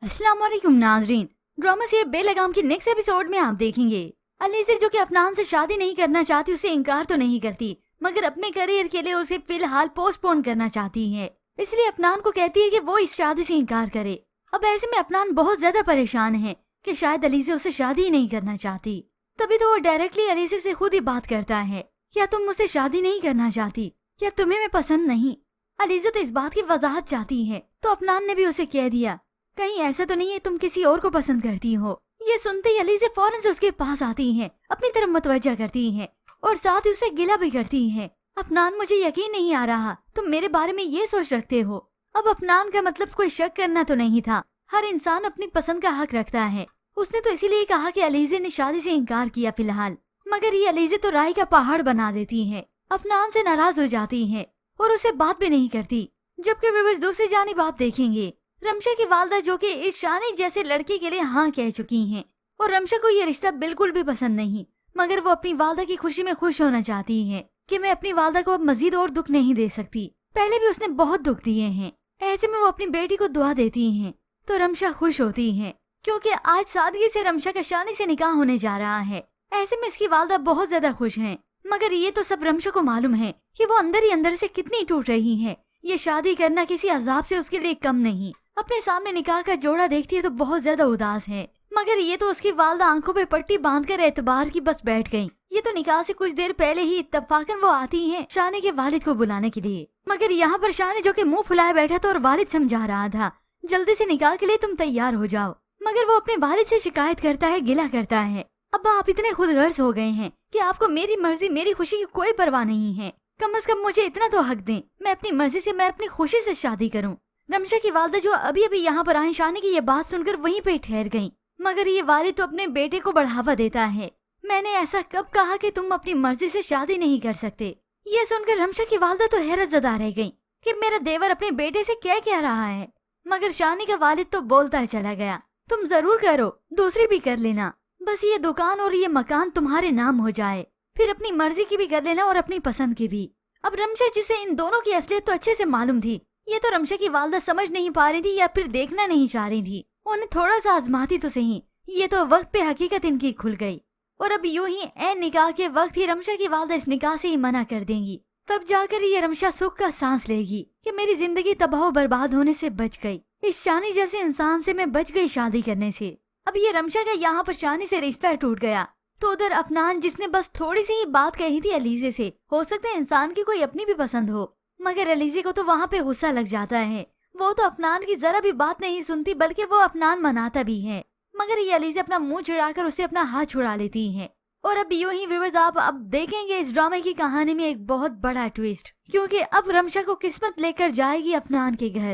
अस्सलाम वालेकुम नाजरीन। ड्रामा से बेलगाम की नेक्स्ट एपिसोड में आप देखेंगे अलीज़ा जो कि अफनान से शादी नहीं करना चाहती, उसे इनकार तो नहीं करती मगर अपने करियर के लिए उसे फिलहाल पोस्टपोन करना चाहती है। इसलिए अफनान को कहती है कि वो इस शादी से इनकार करे। अब ऐसे में अफनान बहुत ज्यादा परेशान है कि शायद अलीज़ा उसे शादी ही नहीं करना चाहती। तभी तो वो डायरेक्टली अलीज़ा से खुद ही बात करता है, क्या तुम मुझसे शादी नहीं करना चाहती? क्या तुम्हें मैं पसंद नहीं? अलीज़ा तो इस बात की वजाहत चाहती है तो अफनान ने भी उसे कह दिया, कहीं ऐसा तो नहीं है तुम किसी और को पसंद करती हो? ये सुनते ही अलीज़ा फौरन से उसके पास आती है, अपनी तरफ मुतवज्जा करती है और साथ ही उसे गिला भी करती है। अफनान, मुझे यकीन नहीं आ रहा तुम मेरे बारे में ये सोच रखते हो। अब अफनान का मतलब कोई शक करना तो नहीं था, हर इंसान अपनी पसंद का हक रखता है। उसने तो इसीलिए कहा कि अलीज़ा ने शादी से इनकार किया फिलहाल, मगर ये अलीज़ा तो राय का पहाड़ बना देती है, अफनान से नाराज हो जाती है और उसे बात भी नहीं करती। जबकि व्यूअर्स दूसरी जानिब आप देखेंगे रमशा की वालदा जो कि इस शानी जैसे लड़के के लिए हाँ कह चुकी हैं और रमशा को ये रिश्ता बिल्कुल भी पसंद नहीं, मगर वो अपनी वालदा की खुशी में खुश होना चाहती है कि मैं अपनी वालदा को अब मजीद और दुख नहीं दे सकती, पहले भी उसने बहुत दुख दिए हैं। ऐसे में वो अपनी बेटी को दुआ देती हैं तो रमशा खुश होती है क्योंकि आज सादगी से रमशा का शानी से निकाह होने जा रहा है। ऐसे में इसकी वालदा बहुत ज्यादा खुश है, मगर ये तो सब रमशा को मालूम है कि वो अंदर ही अंदर से कितनी टूट रही है। ये शादी करना किसी अजाब से उसके लिए कम नहीं। अपने सामने निकाह का जोड़ा देखती है तो बहुत ज्यादा उदास है, मगर ये तो उसकी वालदा आंखों पे पट्टी बांधकर एतबार की बस बैठ गई। ये तो निकाह से कुछ देर पहले ही इत्तफाकन वो आती हैं शानी के वालिद को बुलाने के लिए, मगर यहाँ पर शानी जो कि मुंह फुलाए बैठा था और वालिद समझा रहा था जल्दी से निकाह के लिए तुम तैयार हो जाओ, मगर वो अपने वालिद से शिकायत करता है, गिला करता है। अब्बा, आप इतने खुदगर्ज हो गए हैं कि आपको मेरी मर्जी मेरी खुशी की कोई परवाह नहीं है। कम से कम मुझे इतना तो हक दें, मैं अपनी मर्जी से, मैं अपनी खुशी से शादी करूं। रमशा की वालदा जो अभी अभी यहाँ पर आई शानी की ये बात सुनकर वहीं पे ठहर गईं, मगर ये वालिद तो अपने बेटे को बढ़ावा देता है, मैंने ऐसा कब कहा कि तुम अपनी मर्जी से शादी नहीं कर सकते? ये सुनकर रमशा की वालदा तो हैरत ज़दा रह गई कि मेरा देवर अपने बेटे से क्या रहा है, मगर शानी का वालिद तो बोलता चला गया, तुम जरूर करो, दूसरी भी कर लेना, बस ये दुकान और ये मकान तुम्हारे नाम हो जाए, फिर अपनी मर्जी की भी कर लेना और अपनी पसंद की भी। अब रमशा जिसे इन दोनों की असलियत तो अच्छे से मालूम थी, ये तो रमशा की वालदा समझ नहीं पा रही थी या फिर देखना नहीं चाह रही थी। उन्हें थोड़ा सा आजमाती तो सही, ये तो वक्त पे हकीकत इनकी खुल गई और अब यूं ही ऐन निकाह के वक्त ही रमशा की वालदा इस निकाह से ही मना कर देंगी। तब जाकर ये रमशा सुख का सांस लेगी कि मेरी जिंदगी तबाह बर्बाद होने से बच गई, इस शानी जैसे इंसान से मैं बच गई शादी करने से। अब ये रमशा का यहाँ पर शानी से रिश्ता टूट गया तो उधर अफनान जिसने बस थोड़ी सी ही बात कही थी अलीज़ा से, हो सकता है इंसान की कोई अपनी भी पसंद हो, मगर अलीज़ा को तो वहाँ पे गुस्सा लग जाता है। वो तो अफनान की जरा भी बात नहीं सुनती बल्कि वो अफनान मनाता भी है, मगर ये अलीज़ा अपना मुंह चिढ़ाकर उसे अपना हाथ छुड़ा लेती है। और अब यूं ही व्यूअर्स आप अब देखेंगे इस ड्रामे की कहानी में एक बहुत बड़ा ट्विस्ट, क्योंकि अब रमशा को किस्मत लेकर जाएगी अफनान के घर।